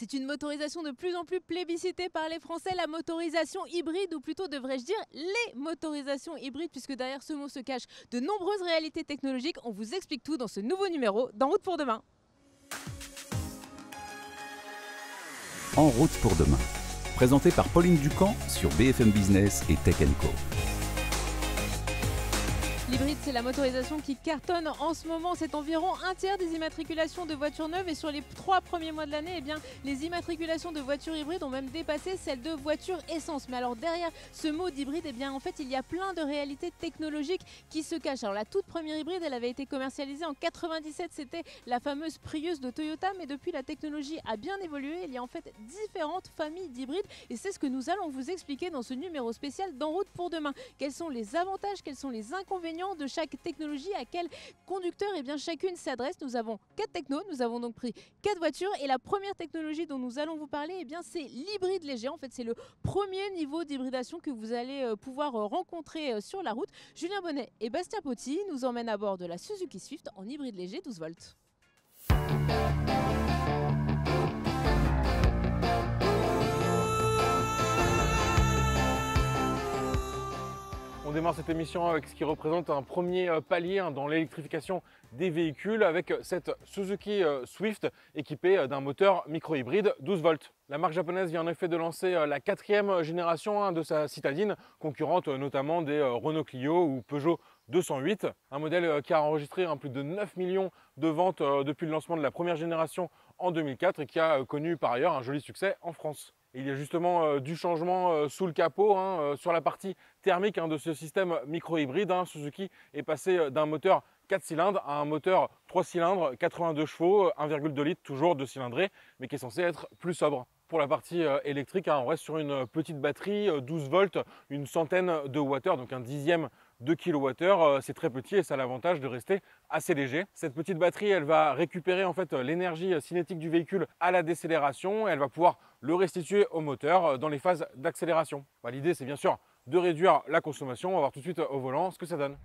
C'est une motorisation de plus en plus plébiscitée par les Français, la motorisation hybride, ou plutôt devrais-je dire les motorisations hybrides, puisque derrière ce mot se cachent de nombreuses réalités technologiques. On vous explique tout dans ce nouveau numéro d'En route pour demain. En route pour demain, présenté par Pauline Ducamp sur BFM Business et Tech & Co. L'hybride, c'est la motorisation qui cartonne en ce moment. C'est environ un tiers des immatriculations de voitures neuves. Et sur les 3 premiers mois de l'année, eh bien, les immatriculations de voitures hybrides ont même dépassé celles de voitures essence. Mais alors derrière ce mot d'hybride, eh bien, en fait, il y a plein de réalités technologiques qui se cachent. Alors la toute première hybride, elle avait été commercialisée en 97. C'était la fameuse Prius de Toyota. Mais depuis, la technologie a bien évolué. Il y a en fait différentes familles d'hybrides. Et c'est ce que nous allons vous expliquer dans ce numéro spécial d'En route pour demain. Quels sont les avantages, quels sont les inconvénients de chaque technologie, à quel conducteur chacune s'adresse. Nous avons 4 technos, nous avons donc pris 4 voitures et la première technologie dont nous allons vous parler, eh bien, c'est l'hybride léger. En fait, c'est le premier niveau d'hybridation que vous allez pouvoir rencontrer sur la route. Julien Bonnet et Bastien Potti nous emmènent à bord de la Suzuki Swift en hybride léger 12 volts. On démarre cette émission avec ce qui représente un premier palier dans l'électrification des véhicules avec cette Suzuki Swift équipée d'un moteur micro-hybride 12 volts. La marque japonaise vient en effet de lancer la 4e génération de sa citadine, concurrente notamment des Renault Clio ou Peugeot 208. Un modèle qui a enregistré plus de 9 millions de ventes depuis le lancement de la première génération en 2004 et qui a connu par ailleurs un joli succès en France. Et il y a justement du changement sous le capot sur la partie thermique de ce système micro-hybride. Suzuki est passé d'un moteur 4 cylindres à un moteur 3 cylindres, 82 chevaux, 1,2 litres, toujours 2 cylindrés, mais qui est censé être plus sobre. Pour la partie électrique, on reste sur une petite batterie, 12 volts, une centaine de watts, donc un dixième de kilowattheure. C'est très petit et ça a l'avantage de rester assez léger. Cette petite batterie, elle va récupérer en fait l'énergie cinétique du véhicule à la décélération et elle va pouvoir le restituer au moteur dans les phases d'accélération. L'idée, c'est bien sûr de réduire la consommation. On va voir tout de suite au volant ce que ça donne.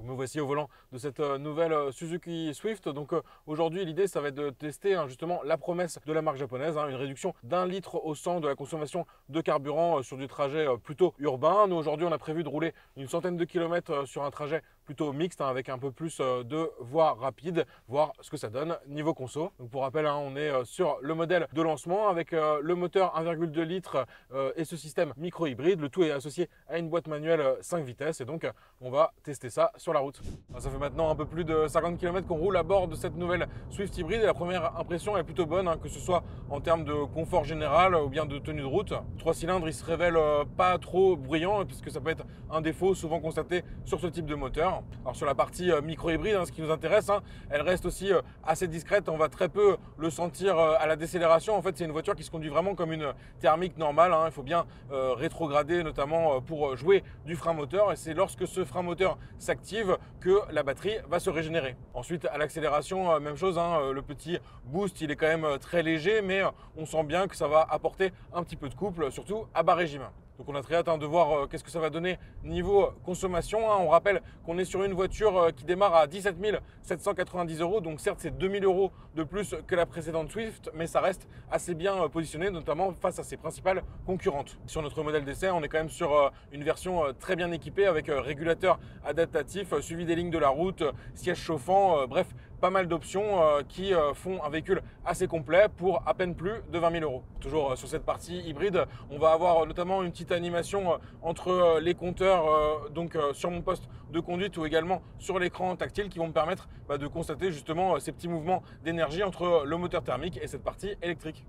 Me voici au volant de cette nouvelle Suzuki Swift. Donc aujourd'hui, l'idée, ça va être de tester justement la promesse de la marque japonaise, une réduction d'1 litre au 100 de la consommation de carburant sur du trajet plutôt urbain. Nous, aujourd'hui, on a prévu de rouler une centaine de kilomètres sur un trajet plutôt mixte avec un peu plus de voies rapides, voir ce que ça donne niveau conso. Donc pour rappel, on est sur le modèle de lancement avec le moteur 1,2 litres et ce système micro-hybride. Le tout est associé à une boîte manuelle 5 vitesses et donc on va tester ça sur la route. Ça fait maintenant un peu plus de 50 km qu'on roule à bord de cette nouvelle Swift hybride et la première impression est plutôt bonne, que ce soit en termes de confort général ou bien de tenue de route. 3 cylindres, il se révèle pas trop bruyant puisque ça peut être un défaut souvent constaté sur ce type de moteur. Alors sur la partie micro-hybride, ce qui nous intéresse, elle reste aussi assez discrète. On va très peu le sentir à la décélération. En fait, c'est une voiture qui se conduit vraiment comme une thermique normale. Il faut bien rétrograder, notamment pour jouer du frein moteur. Et c'est lorsque ce frein moteur s'active que la batterie va se régénérer. Ensuite, à l'accélération, même chose. Le petit boost, il est quand même très léger, mais on sent bien que ça va apporter un petit peu de couple, surtout à bas régime. Donc on a très hâte de voir qu'est-ce que ça va donner niveau consommation. On rappelle qu'on est sur une voiture qui démarre à 17 790 €. Donc certes, c'est 2 000 € de plus que la précédente Swift, mais ça reste assez bien positionné, notamment face à ses principales concurrentes. Sur notre modèle d'essai, on est quand même sur une version très bien équipée avec régulateur adaptatif, suivi des lignes de la route, siège chauffant, bref, pas mal d'options qui font un véhicule assez complet pour à peine plus de 20 000 €. Toujours sur cette partie hybride, on va avoir notamment une petite animation entre les compteurs sur mon poste de conduite ou également sur l'écran tactile qui vont me permettre de constater justement ces petits mouvements d'énergie entre le moteur thermique et cette partie électrique.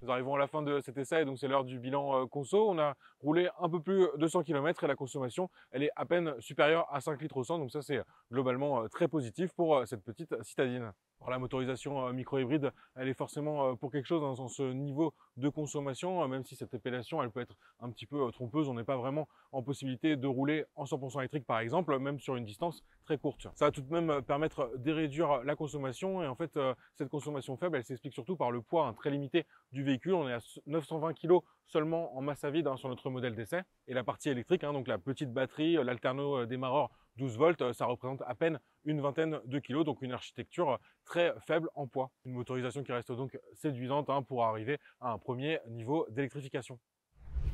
Nous arrivons à la fin de cet essai, donc c'est l'heure du bilan conso. On a roulé un peu plus de 100 km et la consommation, elle est à peine supérieure à 5 litres au 100. Donc ça, c'est globalement très positif pour cette petite citadine. Alors, la motorisation micro-hybride, elle est forcément pour quelque chose dans ce niveau de consommation, même si cette appellation, elle peut être un petit peu trompeuse. On n'est pas vraiment en possibilité de rouler en 100% électrique, par exemple, même sur une distance très courte. Ça va tout de même permettre de réduire la consommation et en fait, cette consommation faible, elle s'explique surtout par le poids très limité du véhicule. On est à 920 kg seulement en masse à vide sur notre modèle d'essai. Et la partie électrique, donc la petite batterie, l'alterno démarreur 12 volts, ça représente à peine une vingtaine de kilos, donc une architecture très faible en poids. Une motorisation qui reste donc séduisante pour arriver à un premier niveau d'électrification.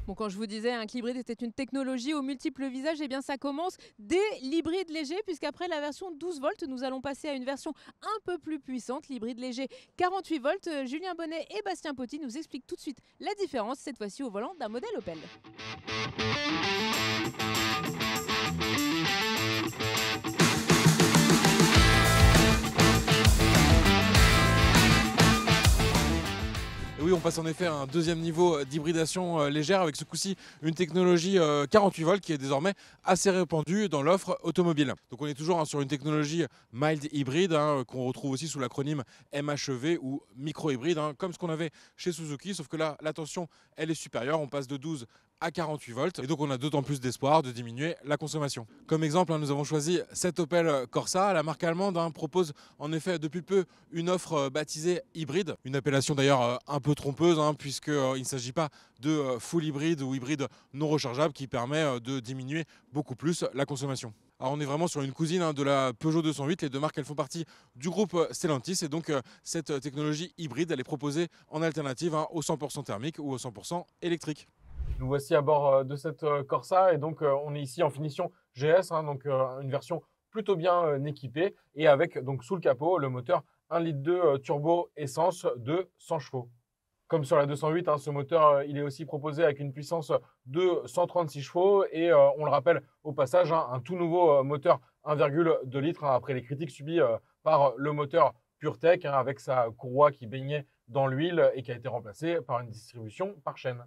Bon, quand je vous disais que l'hybride était une technologie aux multiples visages, eh bien ça commence dès l'hybride léger, puisqu'après la version 12 volts, nous allons passer à une version un peu plus puissante, l'hybride léger 48 volts. Julien Bonnet et Bastien Poty nous expliquent tout de suite la différence, cette fois-ci au volant d'un modèle Opel. Oui, on passe en effet à un deuxième niveau d'hybridation légère avec ce coup-ci une technologie 48 volts qui est désormais assez répandue dans l'offre automobile. Donc on est toujours sur une technologie mild hybride qu'on retrouve aussi sous l'acronyme MHEV ou micro-hybride, comme ce qu'on avait chez Suzuki, sauf que là la tension elle est supérieure, on passe de 12 à 48 volts et donc on a d'autant plus d'espoir de diminuer la consommation. Comme exemple, nous avons choisi cette Opel Corsa. La marque allemande propose en effet depuis peu une offre baptisée hybride, une appellation d'ailleurs un peu trompeuse puisqu'il ne s'agit pas de full hybride ou hybride non rechargeable qui permet de diminuer beaucoup plus la consommation. Alors on est vraiment sur une cousine de la Peugeot 208, les deux marques elles font partie du groupe Stellantis et donc cette technologie hybride elle est proposée en alternative au 100% thermique ou au 100% électrique. Nous voici à bord de cette Corsa et donc on est ici en finition GS, donc une version plutôt bien équipée et avec donc sous le capot le moteur 1,2 litre turbo essence de 100 chevaux. Comme sur la 208, ce moteur il est aussi proposé avec une puissance de 136 chevaux et on le rappelle au passage, un tout nouveau moteur 1,2 litre après les critiques subies par le moteur PureTech avec sa courroie qui baignait dans l'huile et qui a été remplacée par une distribution par chaîne.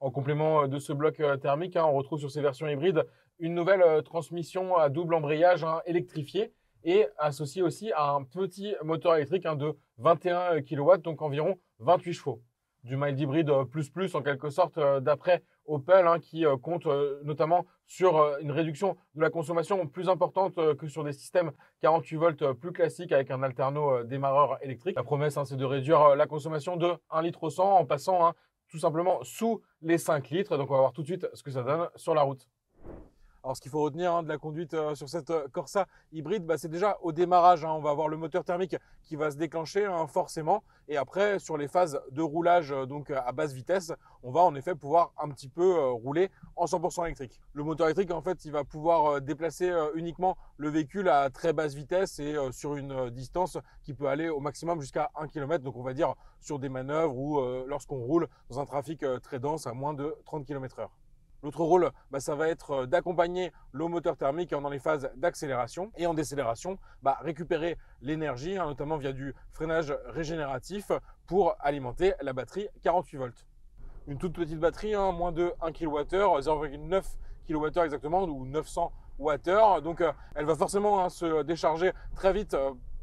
En complément de ce bloc thermique, on retrouve sur ces versions hybrides une nouvelle transmission à double embrayage électrifiée et associée aussi à un petit moteur électrique de 21 kW, donc environ 28 chevaux. Du mild hybride plus en quelque sorte d'après Opel qui compte notamment sur une réduction de la consommation plus importante que sur des systèmes 48 volts plus classiques avec un alterno démarreur électrique. La promesse c'est de réduire la consommation de 1 litre au 100 en passant tout simplement sous les 5 litres. Donc on va voir tout de suite ce que ça donne sur la route. Alors ce qu'il faut retenir de la conduite sur cette Corsa hybride, c'est déjà au démarrage, on va avoir le moteur thermique qui va se déclencher forcément. Et après sur les phases de roulage donc à basse vitesse, on va en effet pouvoir un petit peu rouler en 100% électrique. Le moteur électrique en fait il va pouvoir déplacer uniquement le véhicule à très basse vitesse et sur une distance qui peut aller au maximum jusqu'à 1 km. Donc on va dire sur des manœuvres ou lorsqu'on roule dans un trafic très dense à moins de 30 km/h. L'autre rôle, ça va être d'accompagner le moteur thermique dans les phases d'accélération et en décélération, récupérer l'énergie, notamment via du freinage régénératif pour alimenter la batterie 48 volts. Une toute petite batterie, moins de 1 kWh, 0,9 kWh exactement, ou 900 Wh. Donc elle va forcément se décharger très vite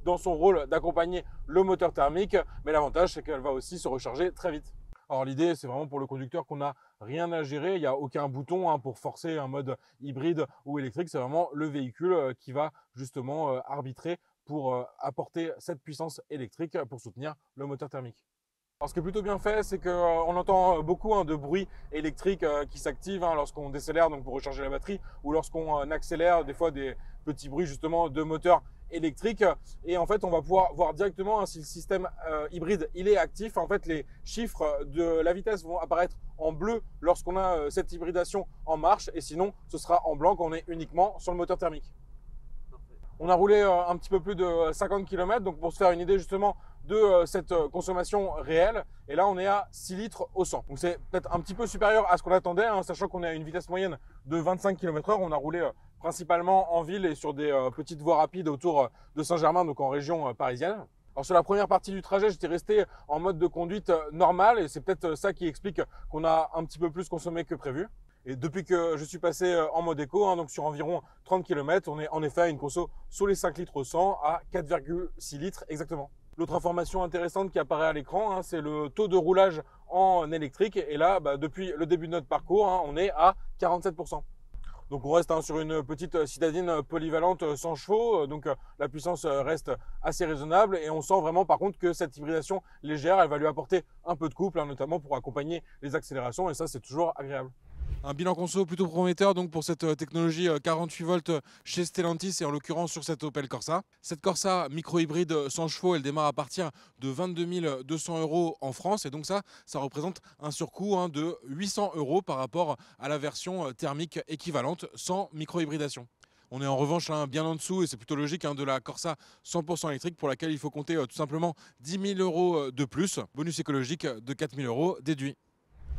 dans son rôle d'accompagner le moteur thermique, mais l'avantage c'est qu'elle va aussi se recharger très vite. Alors l'idée, c'est vraiment pour le conducteur qu'on n'a rien à gérer, il n'y a aucun bouton pour forcer un mode hybride ou électrique, c'est vraiment le véhicule qui va justement arbitrer pour apporter cette puissance électrique pour soutenir le moteur thermique. Alors ce qui est plutôt bien fait, c'est qu'on entend beaucoup de bruit électrique qui s'active lorsqu'on décélère donc pour recharger la batterie ou lorsqu'on accélère, des fois des petits bruits justement de moteur électrique. Et en fait, on va pouvoir voir directement si le système hybride il est actif. En fait, les chiffres de la vitesse vont apparaître en bleu lorsqu'on a cette hybridation en marche et sinon, ce sera en blanc quand on est uniquement sur le moteur thermique. On a roulé un petit peu plus de 50 km, donc pour se faire une idée justement de cette consommation réelle. Et là, on est à 6 litres au 100. Donc c'est peut-être un petit peu supérieur à ce qu'on attendait, sachant qu'on est à une vitesse moyenne de 25 km/h. On a roulé principalement en ville et sur des petites voies rapides autour de Saint-Germain, donc en région parisienne. Alors sur la première partie du trajet, j'étais resté en mode de conduite normal et c'est peut-être ça qui explique qu'on a un petit peu plus consommé que prévu. Et depuis que je suis passé en mode éco, donc sur environ 30 km, on est en effet à une conso sous les 5 litres au 100 à 4,6 litres exactement. L'autre information intéressante qui apparaît à l'écran, c'est le taux de roulage en électrique. Et là, depuis le début de notre parcours, on est à 47%. Donc on reste sur une petite citadine polyvalente 100 chevaux, donc la puissance reste assez raisonnable et on sent vraiment par contre que cette hybridation légère, elle va lui apporter un peu de couple, notamment pour accompagner les accélérations et ça c'est toujours agréable. Un bilan conso plutôt prometteur donc pour cette technologie 48 volts chez Stellantis et en l'occurrence sur cette Opel Corsa. Cette Corsa micro-hybride 100 chevaux, elle démarre à partir de 22 200 € en France et donc ça représente un surcoût de 800 € par rapport à la version thermique équivalente sans micro-hybridation. On est en revanche bien en dessous, et c'est plutôt logique, de la Corsa 100% électrique pour laquelle il faut compter tout simplement 10 000 € de plus, bonus écologique de 4 000 € déduit.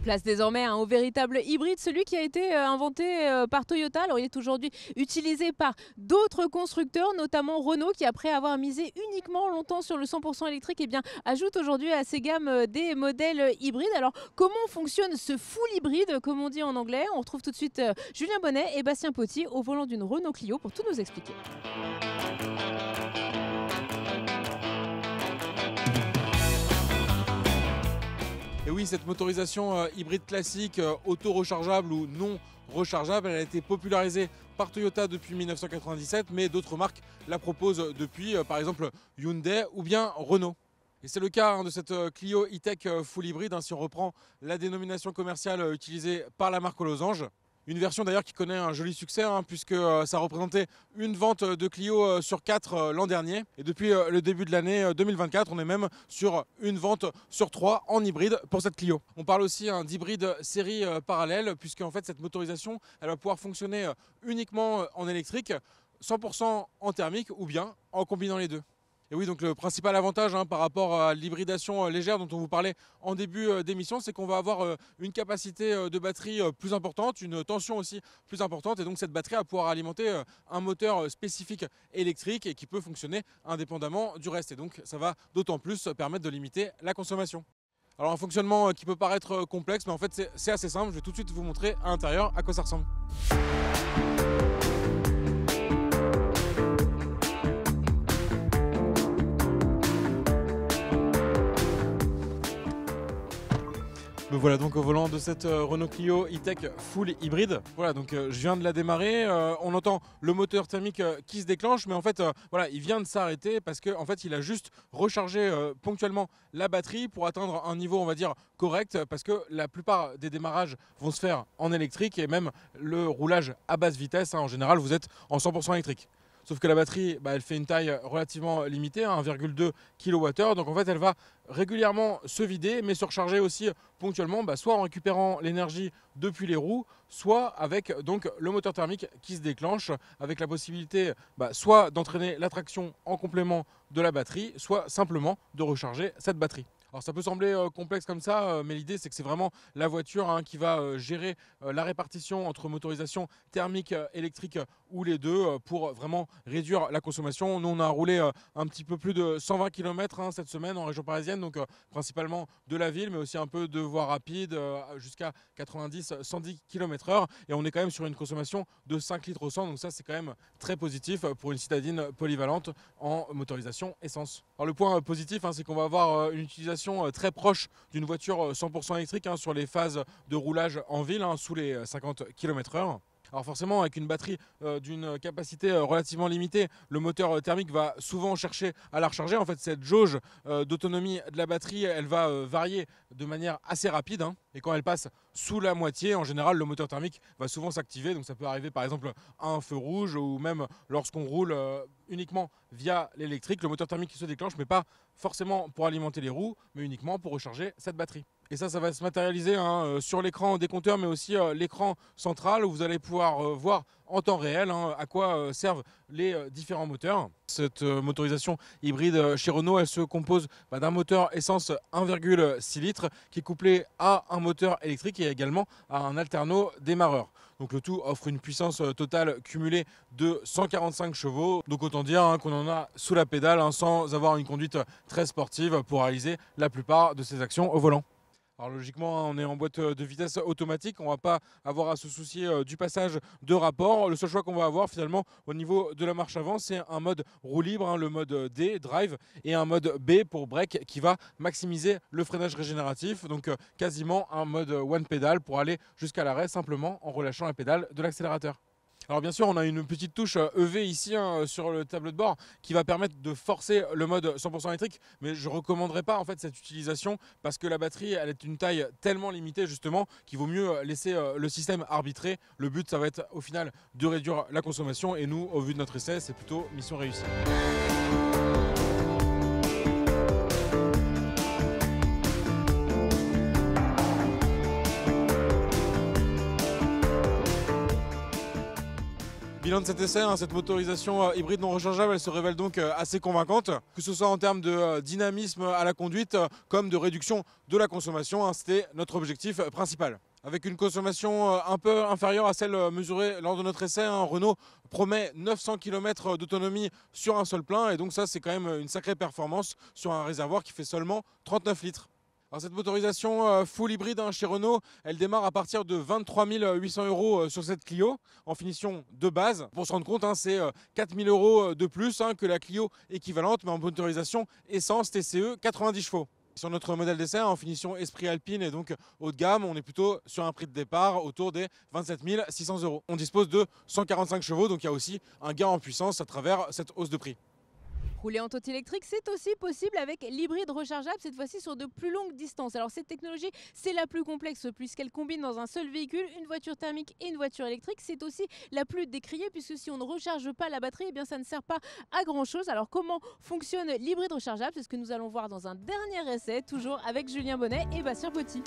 Place désormais au véritable hybride, celui qui a été inventé par Toyota. Alors il est aujourd'hui utilisé par d'autres constructeurs, notamment Renault, qui après avoir misé uniquement longtemps sur le 100% électrique, ajoute aujourd'hui à ses gammes des modèles hybrides. Alors comment fonctionne ce full hybride, comme on dit en anglais? On retrouve tout de suite Julien Bonnet et Bastien Potti au volant d'une Renault Clio pour tout nous expliquer. Et oui, cette motorisation hybride classique, auto-rechargeable ou non rechargeable, elle a été popularisée par Toyota depuis 1997, mais d'autres marques la proposent depuis, par exemple Hyundai ou bien Renault. Et c'est le cas de cette Clio E-Tech full hybride, si on reprend la dénomination commerciale utilisée par la marque aux losanges. Une version d'ailleurs qui connaît un joli succès puisque ça représentait une vente de Clio sur 4 l'an dernier. Et depuis le début de l'année 2024, on est même sur une vente sur 3 en hybride pour cette Clio. On parle aussi d'hybride série parallèle puisque en fait cette motorisation elle va pouvoir fonctionner uniquement en électrique, 100% en thermique ou bien en combinant les deux. Et oui, donc le principal avantage par rapport à l'hybridation légère dont on vous parlait en début d'émission, c'est qu'on va avoir une capacité de batterie plus importante, une tension aussi plus importante. Et donc cette batterie va pouvoir alimenter un moteur spécifique électrique et qui peut fonctionner indépendamment du reste. Et donc ça va d'autant plus permettre de limiter la consommation. Alors un fonctionnement qui peut paraître complexe, mais en fait c'est assez simple. Je vais tout de suite vous montrer à l'intérieur à quoi ça ressemble. Me voilà donc au volant de cette Renault Clio E-Tech full hybride. Voilà, donc je viens de la démarrer. On entend le moteur thermique qui se déclenche, mais en fait, voilà, il vient de s'arrêter parce qu'en fait, il a juste rechargé ponctuellement la batterie pour atteindre un niveau, on va dire, correct, parce que la plupart des démarrages vont se faire en électrique et même le roulage à basse vitesse, en général, vous êtes en 100% électrique. Sauf que la batterie, elle fait une taille relativement limitée, 1,2 kWh. Donc en fait, elle va régulièrement se vider, mais se recharger aussi ponctuellement, soit en récupérant l'énergie depuis les roues, soit avec donc le moteur thermique qui se déclenche, avec la possibilité soit d'entraîner la traction en complément de la batterie, soit simplement de recharger cette batterie. Alors ça peut sembler complexe comme ça, mais l'idée c'est que c'est vraiment la voiture qui va gérer la répartition entre motorisation thermique, électrique ou les deux pour vraiment réduire la consommation. Nous on a roulé un petit peu plus de 120 km cette semaine en région parisienne, donc principalement de la ville mais aussi un peu de voies rapides jusqu'à 90-110 km/h et on est quand même sur une consommation de 5 litres au 100, donc ça c'est quand même très positif pour une citadine polyvalente en motorisation essence. Alors le point positif c'est qu'on va avoir une utilisation très proche d'une voiture 100% électrique sur les phases de roulage en ville sous les 50 km/h. Alors forcément, avec une batterie d'une capacité relativement limitée, le moteur thermique va souvent chercher à la recharger. En fait, cette jauge d'autonomie de la batterie, elle va varier de manière assez rapide. Et quand elle passe sous la moitié, en général, le moteur thermique va souvent s'activer. Donc ça peut arriver par exemple à un feu rouge ou même lorsqu'on roule uniquement via l'électrique. Le moteur thermique qui se déclenche, mais pas forcément pour alimenter les roues, mais uniquement pour recharger cette batterie. Et ça va se matérialiser sur l'écran des compteurs, mais aussi l'écran central où vous allez pouvoir voir en temps réel à quoi servent les différents moteurs. Cette motorisation hybride chez Renault, elle se compose d'un moteur essence 1,6 litres qui est couplé à un moteur électrique et également à un alterno démarreur. Donc le tout offre une puissance totale cumulée de 145 chevaux. Donc autant dire qu'on en a sous la pédale sans avoir une conduite très sportive pour réaliser la plupart de ses actions au volant. Alors logiquement, on est en boîte de vitesse automatique, on ne va pas avoir à se soucier du passage de rapport. Le seul choix qu'on va avoir finalement au niveau de la marche avant, c'est un mode roue libre, le mode D, drive, et un mode B pour break qui va maximiser le freinage régénératif. Donc quasiment un mode one pédale pour aller jusqu'à l'arrêt simplement en relâchant la pédale de l'accélérateur. Alors bien sûr, on a une petite touche EV ici sur le tableau de bord qui va permettre de forcer le mode 100% électrique, mais je ne recommanderais pas en fait cette utilisation parce que la batterie elle est une taille tellement limitée justement qu'il vaut mieux laisser le système arbitrer. Le but ça va être au final de réduire la consommation et nous au vu de notre essai c'est plutôt mission réussie. Bilan de cet essai, cette motorisation hybride non rechargeable, elle se révèle donc assez convaincante, que ce soit en termes de dynamisme à la conduite comme de réduction de la consommation, c'était notre objectif principal. Avec une consommation un peu inférieure à celle mesurée lors de notre essai, Renault promet 900 km d'autonomie sur un seul plein et donc ça c'est quand même une sacrée performance sur un réservoir qui fait seulement 39 litres. Alors cette motorisation full hybride chez Renault, elle démarre à partir de 23 800 € sur cette Clio en finition de base. Pour se rendre compte, c'est 4 000 € de plus que la Clio équivalente, mais en motorisation essence TCE 90 chevaux. Sur notre modèle d'essai en finition Esprit Alpine et donc haut de gamme, on est plutôt sur un prix de départ autour des 27 600 €. On dispose de 145 chevaux, donc il y a aussi un gain en puissance à travers cette hausse de prix. Rouler en tôle électrique, c'est aussi possible avec l'hybride rechargeable, cette fois-ci sur de plus longues distances. Alors cette technologie, c'est la plus complexe puisqu'elle combine dans un seul véhicule une voiture thermique et une voiture électrique. C'est aussi la plus décriée puisque si on ne recharge pas la batterie, eh bien ça ne sert pas à grand-chose. Alors comment fonctionne l'hybride rechargeable? C'est ce que nous allons voir dans un dernier essai, toujours avec Julien Bonnet et Bastien Potti.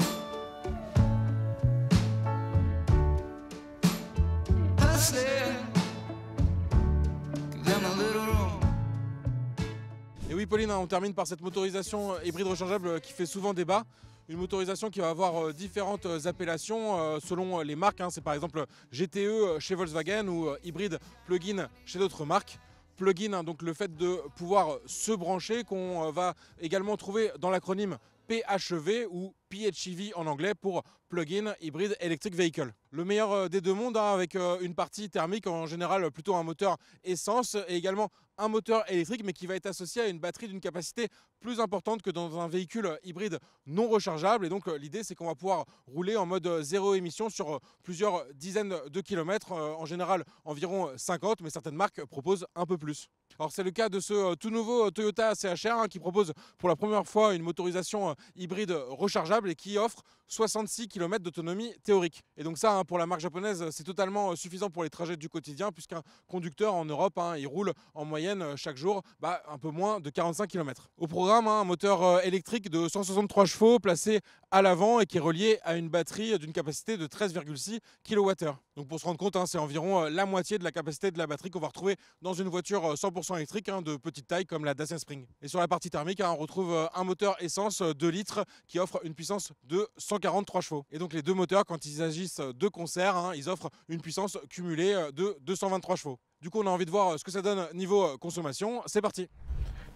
Et oui Pauline, on termine par cette motorisation hybride rechargeable qui fait souvent débat. Une motorisation qui va avoir différentes appellations selon les marques. C'est par exemple GTE chez Volkswagen ou hybride plug-in chez d'autres marques. Plug-in, donc le fait de pouvoir se brancher, qu'on va également trouver dans l'acronyme PHEV ou PHEV en anglais pour Plug-in Hybrid Electric Vehicle. Le meilleur des deux mondes avec une partie thermique, en général plutôt un moteur essence et également un moteur électrique mais qui va être associé à une batterie d'une capacité plus importante que dans un véhicule hybride non rechargeable. Et donc l'idée c'est qu'on va pouvoir rouler en mode zéro émission sur plusieurs dizaines de kilomètres, en général environ 50, mais certaines marques proposent un peu plus. Alors c'est le cas de ce tout nouveau Toyota CHR qui propose pour la première fois une motorisation hybride rechargeable et qui offre 66 km d'autonomie théorique. Et donc ça, pour la marque japonaise, c'est totalement suffisant pour les trajets du quotidien puisqu'un conducteur en Europe, il roule en moyenne chaque jour un peu moins de 45 km. Au programme, un moteur électrique de 163 chevaux placé à l'avant et qui est relié à une batterie d'une capacité de 13,6 kWh. Donc pour se rendre compte, c'est environ la moitié de la capacité de la batterie qu'on va retrouver dans une voiture 100% électrique de petite taille comme la Dacia Spring. Et sur la partie thermique, on retrouve un moteur essence 2 litres qui offre une puissance de 143 chevaux. Et donc les deux moteurs, quand ils agissent de concert, ils offrent une puissance cumulée de 223 chevaux. Du coup, on a envie de voir ce que ça donne niveau consommation. C'est parti!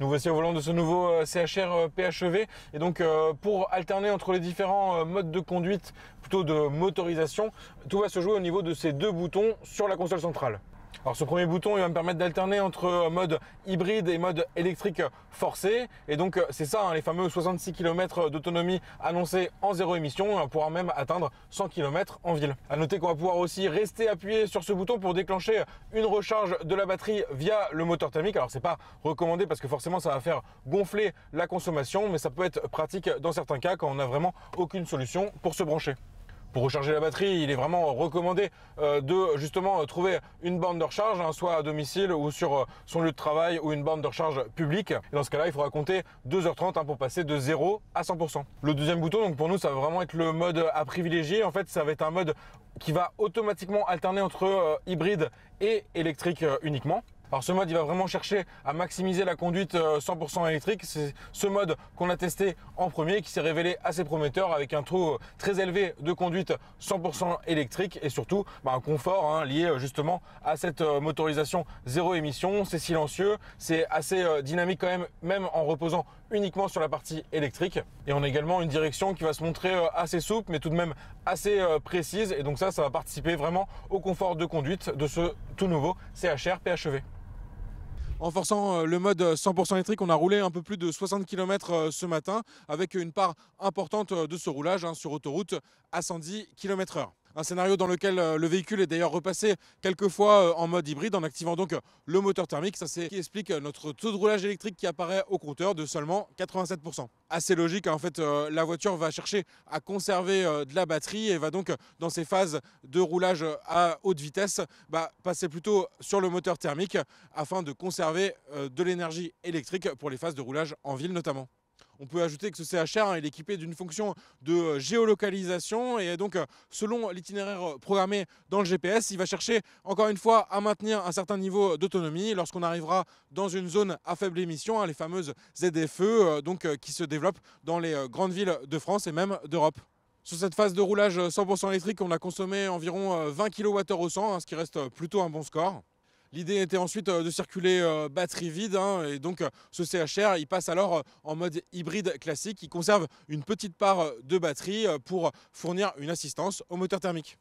Nous voici au volant de ce nouveau CHR PHEV et donc pour alterner entre les différents modes de conduite, plutôt de motorisation, tout va se jouer au niveau de ces deux boutons sur la console centrale. Alors ce premier bouton il va me permettre d'alterner entre mode hybride et mode électrique forcé et donc c'est ça les fameux 66 km d'autonomie annoncés en zéro émission, on pourra même atteindre 100 km en ville. A noter qu'on va pouvoir aussi rester appuyé sur ce bouton pour déclencher une recharge de la batterie via le moteur thermique. Alors c'est pas recommandé parce que forcément ça va faire gonfler la consommation, mais ça peut être pratique dans certains cas quand on n'a vraiment aucune solution pour se brancher. Pour recharger la batterie, il est vraiment recommandé de justement trouver une borne de recharge, soit à domicile ou sur son lieu de travail ou une borne de recharge publique. Et dans ce cas-là, il faudra compter 2h30 pour passer de 0 à 100%. Le deuxième bouton, donc pour nous, ça va vraiment être le mode à privilégier. En fait, ça va être un mode qui va automatiquement alterner entre hybride et électrique uniquement. Alors ce mode il va vraiment chercher à maximiser la conduite 100% électrique. C'est ce mode qu'on a testé en premier qui s'est révélé assez prometteur avec un taux très élevé de conduite 100% électrique et surtout un confort lié justement à cette motorisation zéro émission. C'est silencieux, c'est assez dynamique quand même en reposant uniquement sur la partie électrique. Et on a également une direction qui va se montrer assez souple mais tout de même assez précise et donc ça va participer vraiment au confort de conduite de ce tout nouveau CHR PHEV. En forçant le mode 100% électrique, on a roulé un peu plus de 60 km ce matin avec une part importante de ce roulage sur autoroute à 110 km/h. Un scénario dans lequel le véhicule est d'ailleurs repassé quelques fois en mode hybride en activant donc le moteur thermique. Ça c'est ce qui explique notre taux de roulage électrique qui apparaît au compteur de seulement 87%. Assez logique, en fait, la voiture va chercher à conserver de la batterie et va donc dans ces phases de roulage à haute vitesse passer plutôt sur le moteur thermique afin de conserver de l'énergie électrique pour les phases de roulage en ville notamment. On peut ajouter que ce CHR est équipé d'une fonction de géolocalisation et donc selon l'itinéraire programmé dans le GPS, il va chercher encore une fois à maintenir un certain niveau d'autonomie lorsqu'on arrivera dans une zone à faible émission, les fameuses ZFE, qui se développent dans les grandes villes de France et même d'Europe. Sur cette phase de roulage 100% électrique, on a consommé environ 20 kWh au 100, ce qui reste plutôt un bon score. L'idée était ensuite de circuler batterie vide et donc ce CHR il passe alors en mode hybride classique. Il conserve une petite part de batterie pour fournir une assistance au moteur thermique.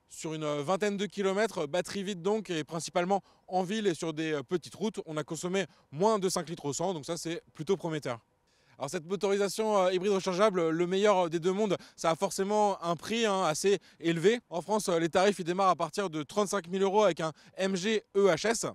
Sur une vingtaine de kilomètres, batterie vide donc et principalement en ville et sur des petites routes, on a consommé moins de 5 litres au 100, donc ça c'est plutôt prometteur. Alors cette motorisation hybride rechargeable, le meilleur des deux mondes, ça a forcément un prix assez élevé. En France, les tarifs ils démarrent à partir de 35 000 € avec un MG EHS.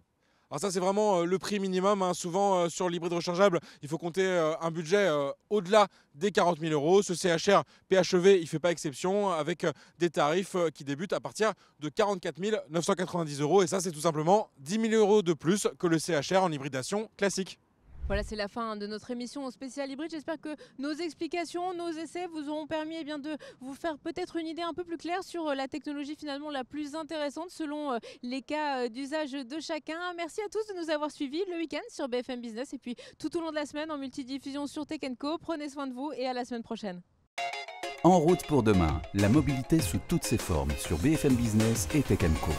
Alors ça c'est vraiment le prix minimum. Souvent sur l'hybride rechargeable, il faut compter un budget au-delà des 40 000 €. Ce CHR PHEV, il ne fait pas exception avec des tarifs qui débutent à partir de 44 990 €. Et ça c'est tout simplement 10 000 € de plus que le CHR en hybridation classique. Voilà, c'est la fin de notre émission spéciale hybride. J'espère que nos explications, nos essais vous auront permis de vous faire peut-être une idée un peu plus claire sur la technologie finalement la plus intéressante selon les cas d'usage de chacun. Merci à tous de nous avoir suivis le week-end sur BFM Business et puis tout au long de la semaine en multidiffusion sur Tech & Co. Prenez soin de vous et à la semaine prochaine. En route pour demain, la mobilité sous toutes ses formes sur BFM Business et Tech & Co.